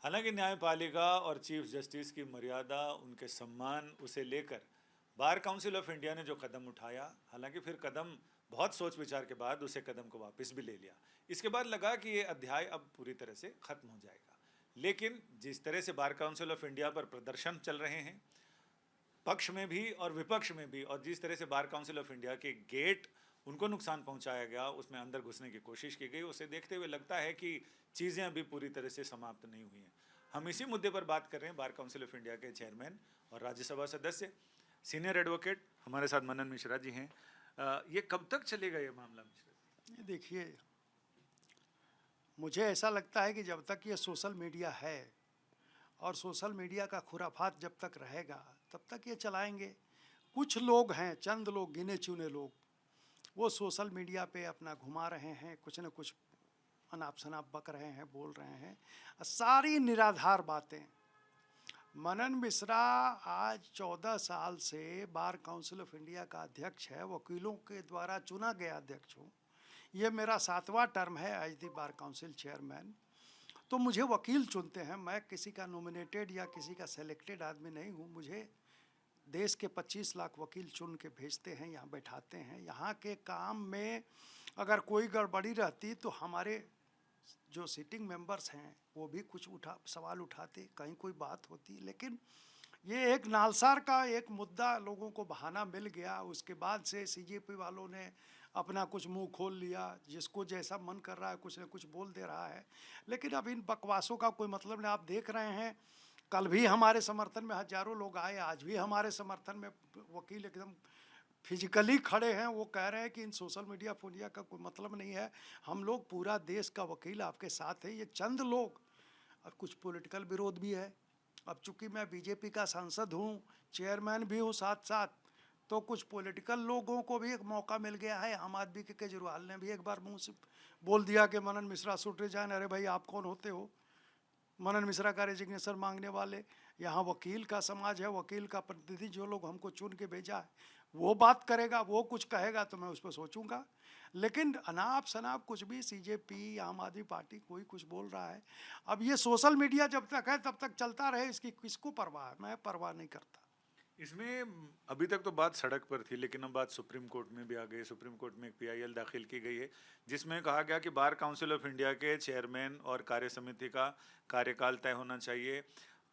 हालांकि न्यायपालिका और चीफ जस्टिस की मर्यादा, उनके सम्मान, उसे लेकर बार काउंसिल ऑफ इंडिया ने जो कदम उठाया, हालांकि फिर कदम बहुत सोच विचार के बाद उसे कदम को वापस भी ले लिया। इसके बाद लगा कि ये अध्याय अब पूरी तरह से खत्म हो जाएगा। लेकिन जिस तरह से बार काउंसिल ऑफ इंडिया पर प्रदर्शन चल रहे हैं, पक्ष में भी और विपक्ष में भी, और जिस तरह से बार काउंसिल ऑफ इंडिया के गेट उनको नुकसान पहुंचाया गया, उसमें अंदर घुसने की कोशिश की गई, उसे देखते हुए लगता है कि चीज़ें अभी पूरी तरह से समाप्त नहीं हुई हैं। हम इसी मुद्दे पर बात कर रहे हैं बार काउंसिल ऑफ इंडिया के चेयरमैन और राज्यसभा सदस्य, सीनियर एडवोकेट हमारे साथ मनन मिश्रा जी हैं। ये कब तक चलेगा ये मामला मिश्रा जी? देखिए, मुझे ऐसा लगता है कि जब तक ये सोशल मीडिया है और सोशल मीडिया का खुराफात जब तक रहेगा तब तक ये चलाएंगे। कुछ लोग हैं, चंद लोग, गिने चुने लोग, वो सोशल मीडिया पे अपना घुमा रहे हैं, कुछ न कुछ अनाप शनाप बक रहे हैं, बोल रहे हैं, सारी निराधार बातें। मनन मिश्रा आज 14 साल से बार काउंसिल ऑफ इंडिया का अध्यक्ष है, वकीलों के द्वारा चुना गया अध्यक्ष हूँ। ये मेरा 7वां टर्म है as the bar council chairman. तो मुझे वकील चुनते हैं, मैं किसी का नॉमिनेटेड या किसी का सेलेक्टेड आदमी नहीं हूँ। मुझे देश के 25 लाख वकील चुन के भेजते हैं, यहाँ बैठाते हैं। यहाँ के काम में अगर कोई गड़बड़ी रहती तो हमारे जो सिटिंग मेंबर्स हैं वो भी कुछ सवाल उठाते, कहीं कोई बात होती। लेकिन ये एक नालसार का एक मुद्दा लोगों को बहाना मिल गया, उसके बाद से सीजेपी वालों ने अपना कुछ मुंह खोल लिया, जिसको जैसा मन कर रहा है कुछ न कुछ बोल दे रहा है। लेकिन अब इन बकवासों का कोई मतलब नहीं। आप देख रहे हैं, कल भी हमारे समर्थन में हजारों लोग आए, आज भी हमारे समर्थन में वकील एकदम फिजिकली खड़े हैं। वो कह रहे हैं कि इन सोशल मीडिया फोनिया का कोई मतलब नहीं है, हम लोग पूरा देश का वकील आपके साथ है। ये चंद लोग, और कुछ पॉलिटिकल विरोध भी है। अब चूंकि मैं बीजेपी का सांसद हूँ, चेयरमैन भी हूँ साथ साथ, तो कुछ पॉलिटिकल लोगों को भी एक मौका मिल गया है। आम आदमी के केजरीवाल ने भी एक बार मुंह से बोल दिया कि मनन मिश्रा शुड रिजाइन। अरे भाई, आप कौन होते हो मनन मिश्रा का रेजिग्नेशन मांगने वाले? यहाँ वकील का समाज है, वकील का प्रतिनिधि जो लोग हमको चुन के भेजा है वो बात करेगा, वो कुछ कहेगा तो मैं उस पर सोचूंगा। लेकिन अनाप शनाप कुछ भी सीजेपी, आम आदमी पार्टी, कोई कुछ बोल रहा है। अब ये सोशल मीडिया जब तक है तब तक चलता रहे, इसकी किसको परवाह है? मैं परवाह नहीं करता। इसमें अभी तक तो बात सड़क पर थी, लेकिन अब बात सुप्रीम कोर्ट में भी आ गई। सुप्रीम कोर्ट में एक पीआईएल दाखिल की गई है, जिसमें कहा गया कि बार काउंसिल ऑफ इंडिया के चेयरमैन और कार्य समिति का कार्यकाल तय होना चाहिए।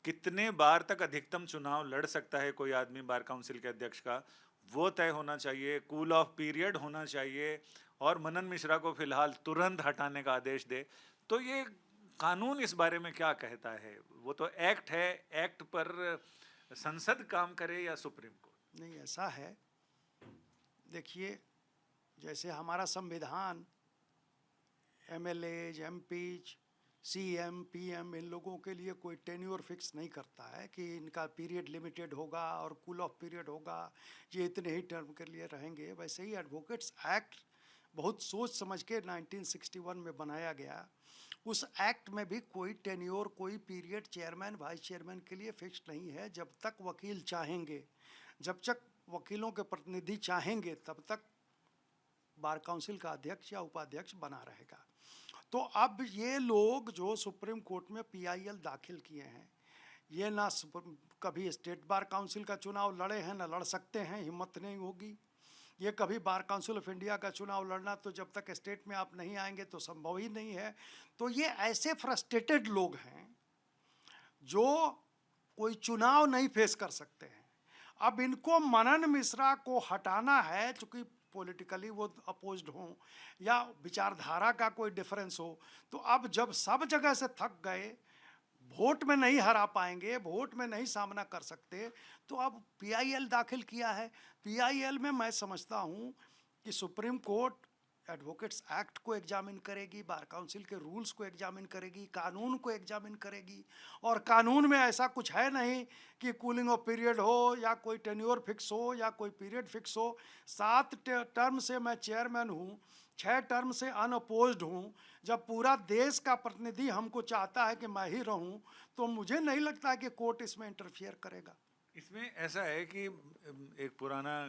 कितने बार तक अधिकतम चुनाव लड़ सकता है कोई आदमी बार काउंसिल के अध्यक्ष का, वो तय होना चाहिए। कूल ऑफ पीरियड होना चाहिए, और मनन मिश्रा को फिलहाल तुरंत हटाने का आदेश दे। तो ये कानून इस बारे में क्या कहता है? वो तो एक्ट है, एक्ट पर संसद काम करे या सुप्रीम कोर्ट? नहीं, ऐसा है, देखिए, जैसे हमारा संविधान एमएलए, एमपीज, सीएम, पीएम, इन लोगों के लिए कोई टेन्योर फिक्स नहीं करता है कि इनका पीरियड लिमिटेड होगा और कूल ऑफ पीरियड होगा, ये इतने ही टर्म के लिए रहेंगे। वैसे ही एडवोकेट्स एक्ट बहुत सोच समझ के 1961 में बनाया गया। उस एक्ट में भी कोई टेन्योर, कोई पीरियड चेयरमैन वाइस चेयरमैन के लिए फिक्स नहीं है। जब तक वकील चाहेंगे, जब तक वकीलों के प्रतिनिधि चाहेंगे, तब तक बार काउंसिल का अध्यक्ष या उपाध्यक्ष बना रहेगा। तो अब ये लोग जो सुप्रीम कोर्ट में पीआईएल दाखिल किए हैं, ये ना कभी स्टेट बार काउंसिल का चुनाव लड़े हैं, ना लड़ सकते हैं, हिम्मत नहीं होगी। ये कभी बार काउंसिल ऑफ इंडिया का चुनाव लड़ना तो जब तक स्टेट में आप नहीं आएंगे तो संभव ही नहीं है। तो ये ऐसे फ्रस्ट्रेटेड लोग हैं जो कोई चुनाव नहीं फेस कर सकते हैं। अब इनको मनन मिश्रा को हटाना है, चूंकि पॉलिटिकली वो अपोज्ड हों या विचारधारा का कोई डिफरेंस हो। तो अब जब सब जगह से थक गए, वोट में नहीं हरा पाएंगे, वोट में नहीं सामना कर सकते, तो अब पीआईएल दाखिल किया है। पीआईएल में मैं समझता हूँ कि सुप्रीम कोर्ट एडवोकेट्स एक्ट को एग्जामिन करेगी, बार काउंसिल के रूल्स को एग्जामिन करेगी, कानून को एग्जामिन करेगी। और कानून में ऐसा कुछ है नहीं कि कूलिंग ऑफ पीरियड हो या कोई टेन्योर फिक्स हो या कोई पीरियड फिक्स हो। 7 टर्म से मैं चेयरमैन हूँ, 6 टर्म से अनअपोज्ड हूँ। जब पूरा देश का प्रतिनिधि हमको चाहता है कि मैं ही रहूँ, तो मुझे नहीं लगता है कि कोर्ट इसमें इंटरफियर करेगा। इसमें ऐसा है कि एक पुराना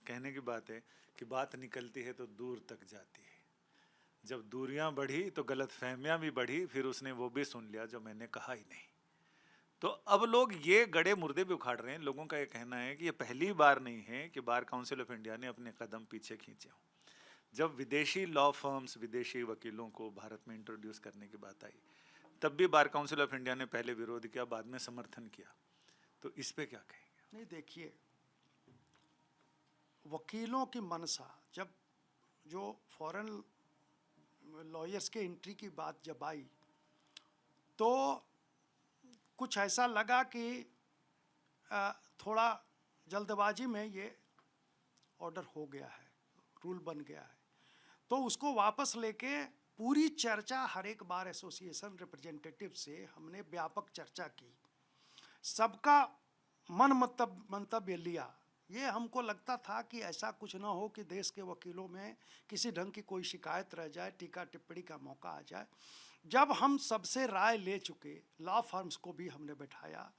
कहने की बात है कि बात निकलती है तो दूर तक जाती है। जब दूरियां बढ़ी तो गलतफहमियां भी बढ़ी, फिर उसने वो भी सुन लिया जो मैंने कहा ही नहीं। तो अब लोग ये गड़े मुर्दे भी उखाड़ रहे हैं। लोगों का ये कहना है कि ये पहली बार नहीं है कि बार काउंसिल ऑफ इंडिया ने अपने कदम पीछे खींचे हों। जब विदेशी लॉ फर्म्स, विदेशी वकीलों को भारत में इंट्रोड्यूस करने की बात आई, तब भी बार काउंसिल ऑफ इंडिया ने पहले विरोध किया, बाद में समर्थन किया। तो इस पे क्या कहेंगे? नहीं, देखिए, वकीलों की मनसा, जब जो फॉरेन लॉयर्स के एंट्री की बात जब आई, तो कुछ ऐसा लगा कि थोड़ा जल्दबाजी में ये ऑर्डर हो गया है, रूल बन गया है, तो उसको वापस लेके पूरी चर्चा हर एक बार एसोसिएशन रिप्रेजेंटेटिव से हमने व्यापक चर्चा की, सबका मंतव्य लिया। ये हमको लगता था कि ऐसा कुछ ना हो कि देश के वकीलों में किसी ढंग की कोई शिकायत रह जाए, टीका टिप्पणी का मौका आ जाए। जब हम सबसे राय ले चुके, लॉ फर्म्स को भी हमने बैठाया,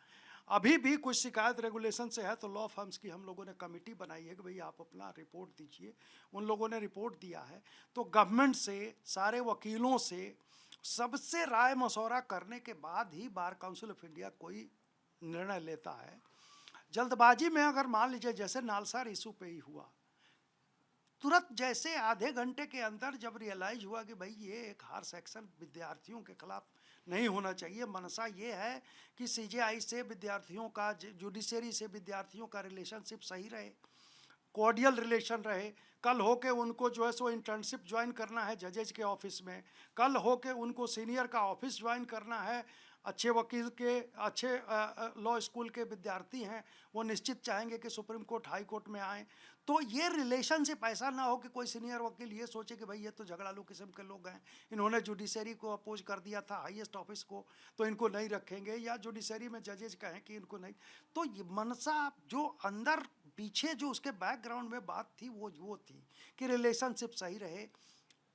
अभी भी कुछ शिकायत रेगुलेशन से है तो लॉ फर्म्स की हम लोगों ने कमेटी बनाई है कि भाई आप अपना रिपोर्ट दीजिए। उन लोगों ने रिपोर्ट दिया है, तो गवर्नमेंट से, सारे वकीलों से, सबसे राय मशवरा करने के बाद ही बार काउंसिल ऑफ इंडिया कोई निर्णय लेता है। जल्दबाजी में अगर मान लीजिए जैसे नालसार इशू पे ही हुआ, तुरंत जैसे आधे घंटे के अंदर जब रियलाइज हुआ कि भाई ये एक हार्श एक्शन विद्यार्थियों के खिलाफ नहीं होना चाहिए, मनसा ये है कि सीजेआई से विद्यार्थियों का, जुडिशरी से विद्यार्थियों का रिलेशनशिप सही रहे, कॉर्डियल रिलेशन रहे। कल हो के उनको जो है सो इंटर्नशिप ज्वाइन करना है जजेज के ऑफिस में, कल हो के उनको सीनियर का ऑफिस ज्वाइन करना है, अच्छे वकील के, अच्छे लॉ स्कूल के विद्यार्थी हैं, वो निश्चित चाहेंगे कि सुप्रीम कोर्ट, हाई कोर्ट में आएँ। तो ये रिलेशनशिप ऐसा ना हो कि कोई सीनियर वकील ये सोचे कि भाई ये तो झगड़ालू किस्म के लोग हैं, इन्होंने जुडिशरी को अपोज कर दिया था, हाईएस्ट ऑफिस को, तो इनको नहीं रखेंगे, या जुडिशरी में जजेज कहें कि इनको नहीं। तो ये मनसा जो अंदर पीछे जो उसके बैकग्राउंड में बात थी वो थी कि रिलेशनशिप सही रहे।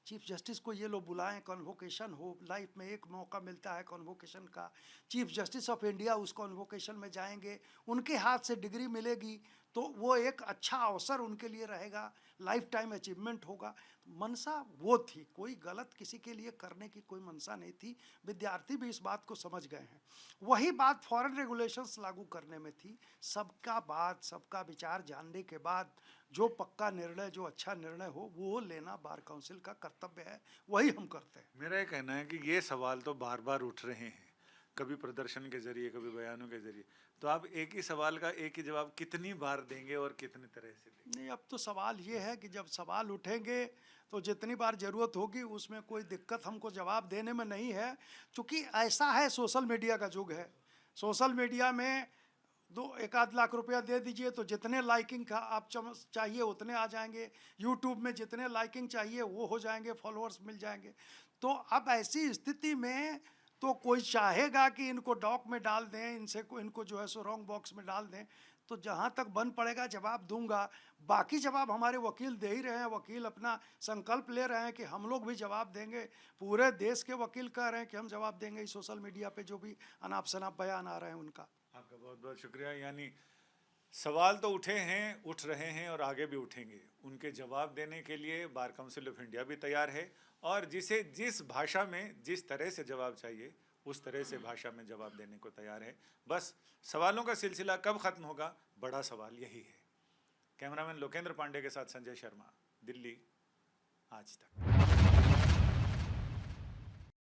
चीफ जस्टिस को ये लोग बुलाएं, कॉन्वोकेशन हो, लाइफ में एक मौका मिलता है कॉन्वोकेशन का, चीफ जस्टिस ऑफ इंडिया उस कॉन्वोकेशन में जाएंगे, उनके हाथ से डिग्री मिलेगी तो वो एक अच्छा अवसर उनके लिए रहेगा, लाइफ टाइम अचीवमेंट होगा। मनसा वो थी, कोई गलत किसी के लिए करने की कोई मनसा नहीं थी। विद्यार्थी भी इस बात को समझ गए हैं। वही बात फॉरेन रेगुलेशंस लागू करने में थी। सबका बात, सबका विचार जानने के बाद जो पक्का निर्णय, जो अच्छा निर्णय हो, वो लेना बार काउंसिल का कर्तव्य है, वही हम करते हैं। मेरा ये कहना है कि ये सवाल तो बार बार उठ रहे हैं, कभी प्रदर्शन के जरिए, कभी बयानों के जरिए, तो आप एक ही सवाल का एक ही जवाब कितनी बार देंगे और कितनी तरह से देंगे? नहीं, अब तो सवाल ये है कि जब सवाल उठेंगे तो जितनी बार ज़रूरत होगी उसमें कोई दिक्कत हमको जवाब देने में नहीं है, क्योंकि ऐसा है, सोशल मीडिया का युग है। सोशल मीडिया में 1-8 लाख रुपया दे दीजिए तो जितने लाइकिंग का आप चाहिए उतने आ जाएंगे, यूट्यूब में जितने लाइकिंग चाहिए वो हो जाएंगे, फॉलोअर्स मिल जाएंगे। तो अब ऐसी स्थिति में तो कोई चाहेगा कि इनको डॉक में डाल दें, इनको जो है सो रॉन्ग बॉक्स में डाल दें, तो जहाँ तक बन पड़ेगा जवाब दूंगा। बाकी जवाब हमारे वकील दे ही रहे हैं, वकील अपना संकल्प ले रहे हैं कि हम लोग भी जवाब देंगे। पूरे देश के वकील कह रहे हैं कि हम जवाब देंगे इस सोशल मीडिया पे जो भी अनाप शनाप बयान आ रहे हैं उनका। आपका बहुत बहुत शुक्रिया। यानी सवाल तो उठे हैं, उठ रहे हैं और आगे भी उठेंगे। उनके जवाब देने के लिए बार काउंसिल ऑफ इंडिया भी तैयार है, और जिसे जिस भाषा में जिस तरह से जवाब चाहिए उस तरह से भाषा में जवाब देने को तैयार है। बस सवालों का सिलसिला कब खत्म होगा, बड़ा सवाल यही है। कैमरामैन लोकेंद्र पांडे के साथ संजय शर्मा, दिल्ली, आज तक।